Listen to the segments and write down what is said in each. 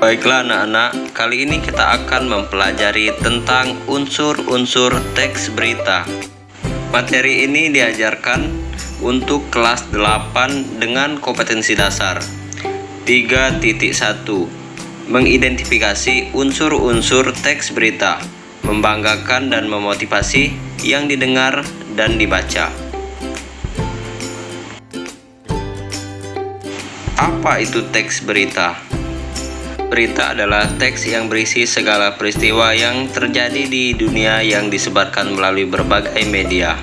Baiklah anak-anak, kali ini kita akan mempelajari tentang unsur-unsur teks berita. Materi ini diajarkan untuk kelas 8 dengan kompetensi dasar 3.1. Mengidentifikasi unsur-unsur teks berita, membanggakan dan memotivasi yang didengar dan dibaca. Apa itu teks berita? Berita adalah teks yang berisi segala peristiwa yang terjadi di dunia yang disebarkan melalui berbagai media.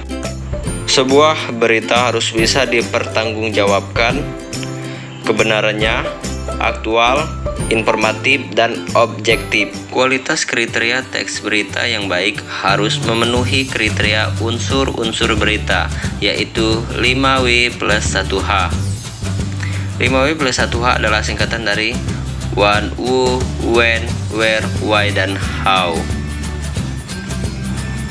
Sebuah berita harus bisa dipertanggungjawabkan, kebenarannya aktual, informatif, dan objektif. Kualitas kriteria teks berita yang baik harus memenuhi kriteria unsur-unsur berita, yaitu 5W plus 1H. 5W plus 1H adalah singkatan dari What, Who, When, Where, Why, dan How.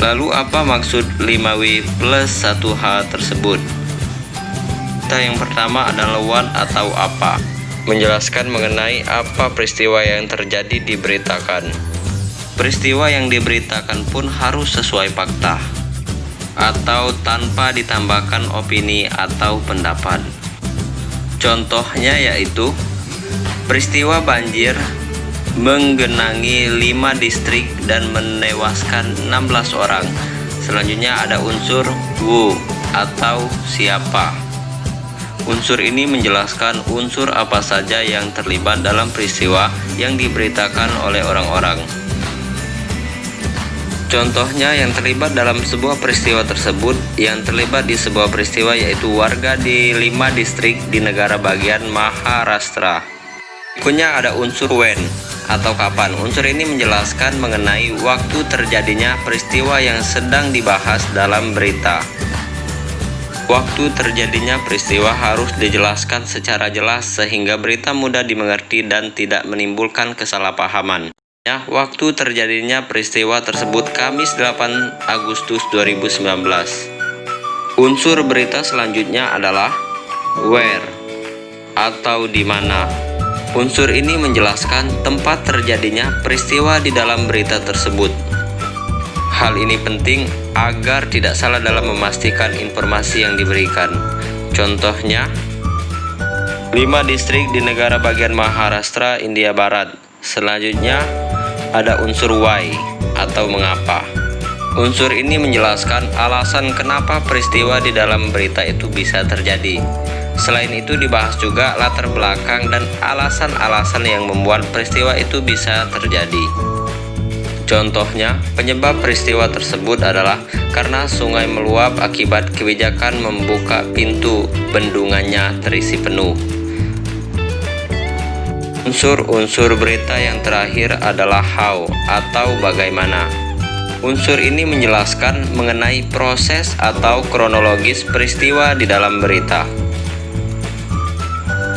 Lalu apa maksud 5W plus 1H tersebut? Yang pertama adalah what atau apa, menjelaskan mengenai apa peristiwa yang terjadi diberitakan. Peristiwa yang diberitakan pun harus sesuai fakta atau tanpa ditambahkan opini atau pendapat. Contohnya yaitu peristiwa banjir menggenangi 5 distrik dan menewaskan 16 orang. Selanjutnya ada unsur who atau siapa. Unsur ini menjelaskan unsur apa saja yang terlibat dalam peristiwa yang diberitakan oleh orang-orang. Contohnya yang terlibat dalam sebuah peristiwa tersebut, yang terlibat di sebuah peristiwa yaitu warga di 5 distrik di negara bagian Maharashtra. Berikutnya ada unsur when atau kapan. Unsur ini menjelaskan mengenai waktu terjadinya peristiwa yang sedang dibahas dalam berita. Waktu terjadinya peristiwa harus dijelaskan secara jelas sehingga berita mudah dimengerti dan tidak menimbulkan kesalahpahaman. Waktu terjadinya peristiwa tersebut Kamis 8 Agustus 2019. Unsur berita selanjutnya adalah where atau di mana. Unsur ini menjelaskan tempat terjadinya peristiwa di dalam berita tersebut. Hal ini penting agar tidak salah dalam memastikan informasi yang diberikan. Contohnya, 5 distrik di negara bagian Maharashtra, India Barat. Selanjutnya, ada unsur why atau mengapa. Unsur ini menjelaskan alasan kenapa peristiwa di dalam berita itu bisa terjadi. Selain itu dibahas juga latar belakang dan alasan-alasan yang membuat peristiwa itu bisa terjadi. Contohnya, penyebab peristiwa tersebut adalah karena sungai meluap akibat kebijakan membuka pintu bendungannya terisi penuh. Unsur-unsur berita yang terakhir adalah how atau bagaimana. Unsur ini menjelaskan mengenai proses atau kronologis peristiwa di dalam berita.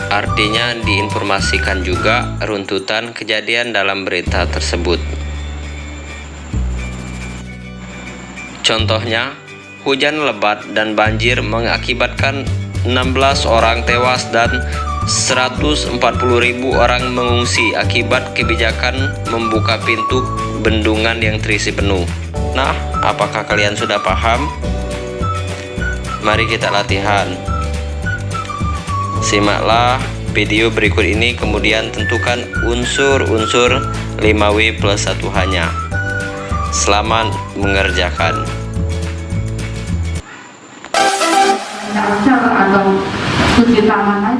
Artinya diinformasikan juga runtutan kejadian dalam berita tersebut. Contohnya, hujan lebat dan banjir mengakibatkan 16 orang tewas dan 140.000 orang mengungsi akibat kebijakan membuka pintu bendungan yang terisi penuh. Nah, apakah kalian sudah paham? Mari kita latihan. Simaklah video berikut ini, kemudian tentukan unsur-unsur 5W plus 1H-nya. Selamat mengerjakan.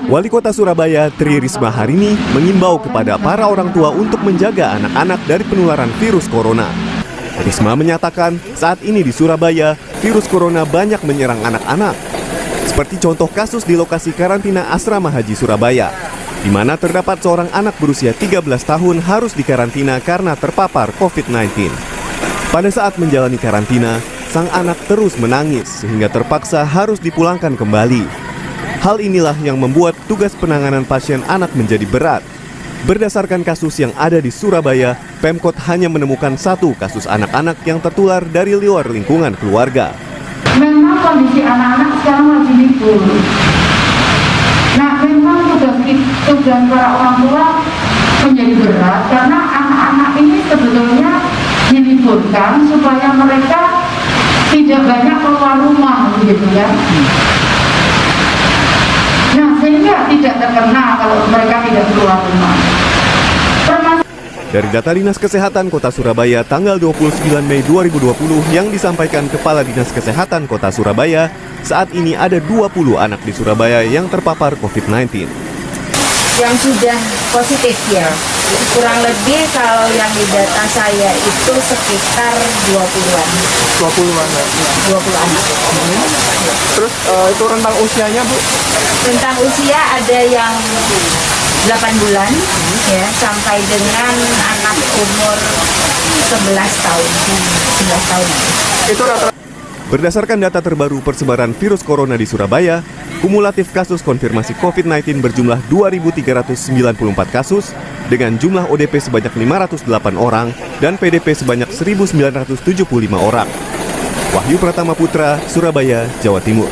Wali Kota Surabaya Tri Risma hari ini mengimbau kepada para orang tua untuk menjaga anak-anak dari penularan virus corona. Risma menyatakan saat ini di Surabaya virus corona banyak menyerang anak-anak. Seperti contoh kasus di lokasi karantina Asrama Haji Surabaya, di mana terdapat seorang anak berusia 13 tahun harus dikarantina karena terpapar COVID-19. Pada saat menjalani karantina, sang anak terus menangis sehingga terpaksa harus dipulangkan kembali. Hal inilah yang membuat tugas penanganan pasien anak menjadi berat. Berdasarkan kasus yang ada di Surabaya, Pemkot hanya menemukan 1 kasus anak-anak yang tertular dari luar lingkungan keluarga. Memang kondisi anak-anak sekarang lagi libur. Nah, memang tugas para orang tua menjadi berat karena anak-anak ini sebetulnya diliburkan supaya mereka tidak banyak keluar rumah gitu ya. Nah, sehingga tidak terkena kalau mereka tidak keluar rumah. Dari data Dinas Kesehatan Kota Surabaya tanggal 29 Mei 2020 yang disampaikan Kepala Dinas Kesehatan Kota Surabaya, saat ini ada 20 anak di Surabaya yang terpapar COVID-19. Yang sudah positif ya, kurang lebih kalau yang di data saya itu sekitar 20-an. 20-an ya? 20 anak. Terus itu rentang usianya Bu? Rentang usia ada yang 8 bulan ya, sampai dengan anak umur 11 tahun. 11 tahun. Itu rata-rata. Berdasarkan data terbaru persebaran virus corona di Surabaya, kumulatif kasus konfirmasi COVID-19 berjumlah 2.394 kasus dengan jumlah ODP sebanyak 508 orang dan PDP sebanyak 1.975 orang. Wahyu Pratama Putra, Surabaya, Jawa Timur.